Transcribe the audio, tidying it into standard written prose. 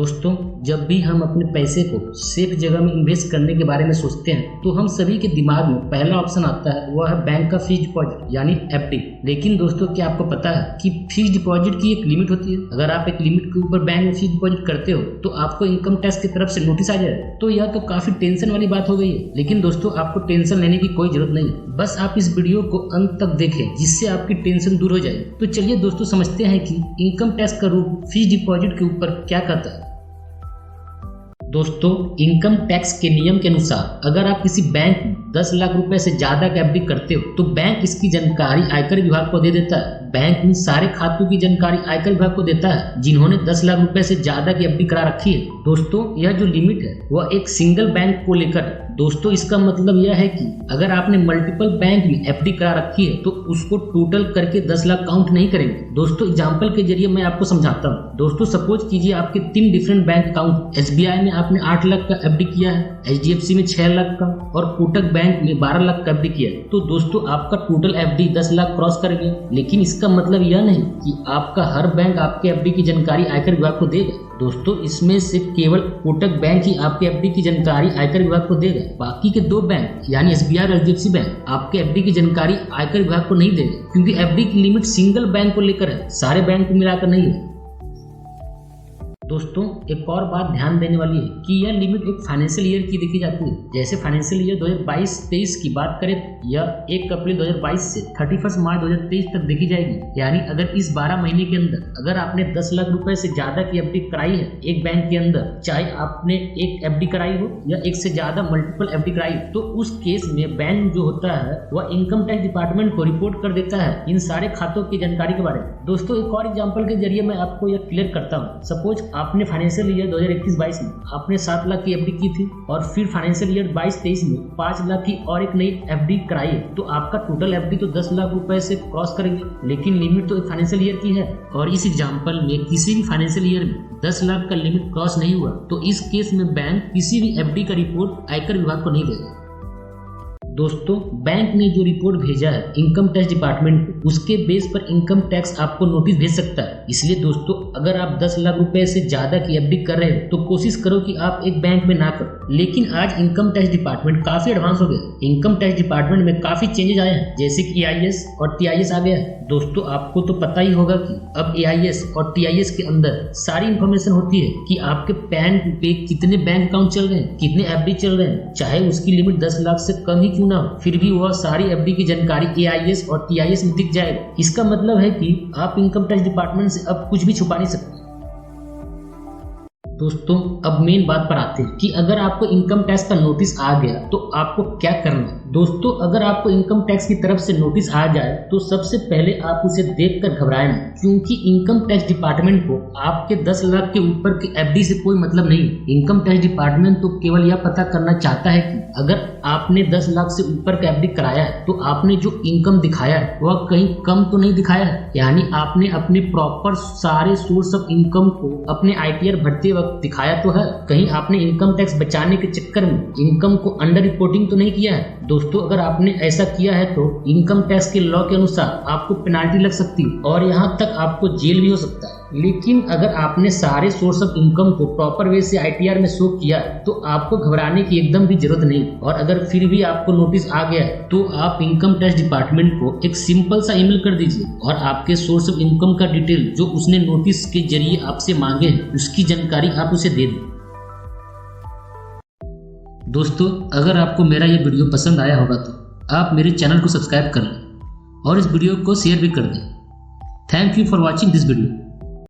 दोस्तों, जब भी हम अपने पैसे को सेफ जगह में इन्वेस्ट करने के बारे में सोचते हैं तो हम सभी के दिमाग में पहला ऑप्शन आता है, वह है बैंक का फिक्स्ड डिपॉजिट यानी एफडी। लेकिन दोस्तों, क्या आपको पता है कि फिक्स्ड डिपॉजिट की एक लिमिट होती है। अगर आप एक लिमिट के ऊपर बैंक में फिक्स्ड डिपॉजिट करते हो तो आपको इनकम टैक्स की तरफ से नोटिस आ जाए। तो यह तो काफी टेंशन वाली बात हो गई है। लेकिन दोस्तों, आपको टेंशन लेने की कोई जरूरत नहीं है। बस आप इस वीडियो को अंत तक देखें जिससे आपकी टेंशन दूर हो जाए। तो चलिए दोस्तों, समझते हैं कि इनकम टैक्स का रूल फिक्स्ड डिपॉजिट के ऊपर क्या कहता है। दोस्तों, इनकम टैक्स के नियम के अनुसार अगर आप किसी बैंक में 10 लाख रुपए से ज्यादा का एफडी करते हो तो बैंक इसकी जानकारी आयकर विभाग को दे देता है। बैंक इन सारे खातों की जानकारी आयकर विभाग को देता है जिन्होंने 10 लाख रुपए से ज्यादा की एफडी करा रखी है। दोस्तों, यह जो लिमिट है वह एक सिंगल बैंक को लेकर है। दोस्तों, इसका मतलब यह है कि अगर आपने मल्टीपल बैंक में एफडी करा रखी है तो उसको टोटल करके 10 लाख काउंट नहीं करेंगे। दोस्तों, एग्जांपल के जरिए मैं आपको समझाता हूँ। दोस्तों, सपोज कीजिए आपके 3 डिफरेंट बैंक अकाउंट, एसबीआई में आपने 8 लाख का एफडी किया है, एचडीएफसी में 6 लाख का और कोटक बैंक में 12 लाख का एफडी किया है। तो दोस्तों, आपका टोटल एफडी 10 लाख क्रॉस कर गया। लेकिन इसका मतलब यह नहीं कि आपका हर बैंक आपके एफडी की जानकारी आयकर विभाग को देगा। दोस्तों, इसमें से केवल कोटक बैंक ही आपके एफडी की जानकारी आयकर विभाग को देगा। बाकी के 2 बैंक यानी एसबीआई और एचडीएफसी बैंक आपके एफडी की जानकारी आयकर विभाग को नहीं देगा, क्योंकि एफडी की लिमिट सिंगल बैंक को लेकर है, सारे बैंक को मिलाकर नहीं है। दोस्तों, एक और बात ध्यान देने वाली है कि यह लिमिट एक फाइनेंशियल ईयर की देखी जाती है। जैसे फाइनेंशियल ईयर 2022-23 की बात करें, यह 1 अप्रैल 2022 से 31 मार्च 2023 तक देखी जाएगी। यानी अगर इस 12 महीने के अंदर अगर आपने 10 लाख रुपए से ज्यादा की एफडी कराई है एक बैंक के अंदर, चाहे आपने एक एफडी कराई हो या एक से ज्यादा मल्टीपल एफडी कराई हो, तो उस केस में बैंक जो होता है वह इनकम टैक्स डिपार्टमेंट को रिपोर्ट कर देता है इन सारे खातों की जानकारी के बारे में। दोस्तों, एक और एग्जाम्पल के जरिए मैं आपको यह क्लियर करता हूँ। सपोज आपने फाइनेंशियल ईयर 2021-22 में आपने 7 लाख की एफडी की थी और फिर फाइनेंशियल ईयर 22-23 में 5 लाख की और एक नई एफडी कराई है, तो आपका टोटल एफडी तो 10 लाख रुपए से क्रॉस करेंगे। लेकिन लिमिट तो एक फाइनेंशियल ईयर की है और इस एग्जांपल में किसी भी फाइनेंशियल ईयर में 10 लाख का लिमिट क्रॉस नहीं हुआ, तो इस केस में बैंक किसी भी एफडी का रिपोर्ट आयकर विभाग को नहीं देगा। दोस्तों, बैंक ने जो रिपोर्ट भेजा है इनकम टैक्स डिपार्टमेंट को, उसके बेस पर इनकम टैक्स आपको नोटिस भेज सकता है। इसलिए दोस्तों, अगर आप 10 लाख रुपए से ज्यादा की एफडी कर रहे हो तो कोशिश करो कि आप एक बैंक में ना करो। लेकिन आज इनकम टैक्स डिपार्टमेंट काफी एडवांस हो गया। इनकम टैक्स डिपार्टमेंट में काफी चेंजेस आए हैं, जैसे कि एआईएस और टीआईएस आ गया है। दोस्तों, आपको तो पता ही होगा कि अब एआईएस और टीआईएस के अंदर सारी इंफॉर्मेशन होती है कि आपके पैन पे कितने बैंक अकाउंट चल रहे हैं, कितने एफडी चल रहे हैं, चाहे उसकी लिमिट 10 लाख से कम ही क्यों ना हो, फिर भी वह सारी एफडी की जानकारी एआईएस और टीआईएस में दिख जाएगा। इसका मतलब है कि आप इनकम टैक्स डिपार्टमेंट से अब कुछ भी छुपा नहीं सकते। दोस्तों, अब मेन बात पर आते हैं कि अगर आपको इनकम टैक्स का नोटिस आ गया तो आपको क्या करना है। दोस्तों, अगर आपको इनकम टैक्स की तरफ से नोटिस आ जाए तो सबसे पहले आप उसे देखकर घबराएं नहीं, क्योंकि इनकम टैक्स डिपार्टमेंट को आपके 10 लाख के ऊपर के एफडी से कोई मतलब नहीं है। इनकम टैक्स डिपार्टमेंट तो केवल यह पता करना चाहता है कि अगर आपने 10 लाख से ऊपर का एफडी कराया है तो आपने जो इनकम दिखाया है वह कहीं कम तो नहीं दिखाया है। यानी आपने अपने प्रॉपर सारे सोर्स ऑफ इनकम को अपने आईटीआर भरते वक्त दिखाया तो है। कहीं आपने इनकम टैक्स बचाने के चक्कर में इनकम को अंडर रिपोर्टिंग तो नहीं किया है। दोस्तों, अगर आपने ऐसा किया है तो इनकम टैक्स के लॉ के अनुसार आपको पेनाल्टी लग सकती है और यहाँ तक आपको जेल भी हो सकता है। लेकिन अगर आपने सारे सोर्स ऑफ इनकम को प्रॉपर वे से आईटीआर में शो किया तो आपको घबराने की एकदम भी जरूरत नहीं। और अगर फिर भी आपको नोटिस आ गया है तो आप इनकम टैक्स डिपार्टमेंट को एक सिंपल सा ईमेल कर दीजिए और आपके सोर्स ऑफ इनकम का डिटेल जो उसने नोटिस के जरिए आपसे मांगे उसकी जानकारी आप उसे दे दें। दोस्तों, अगर आपको मेरा ये वीडियो पसंद आया होगा तो आप मेरे चैनल को सब्सक्राइब कर लें और इस वीडियो को शेयर भी कर दें। Thank you for watching this video.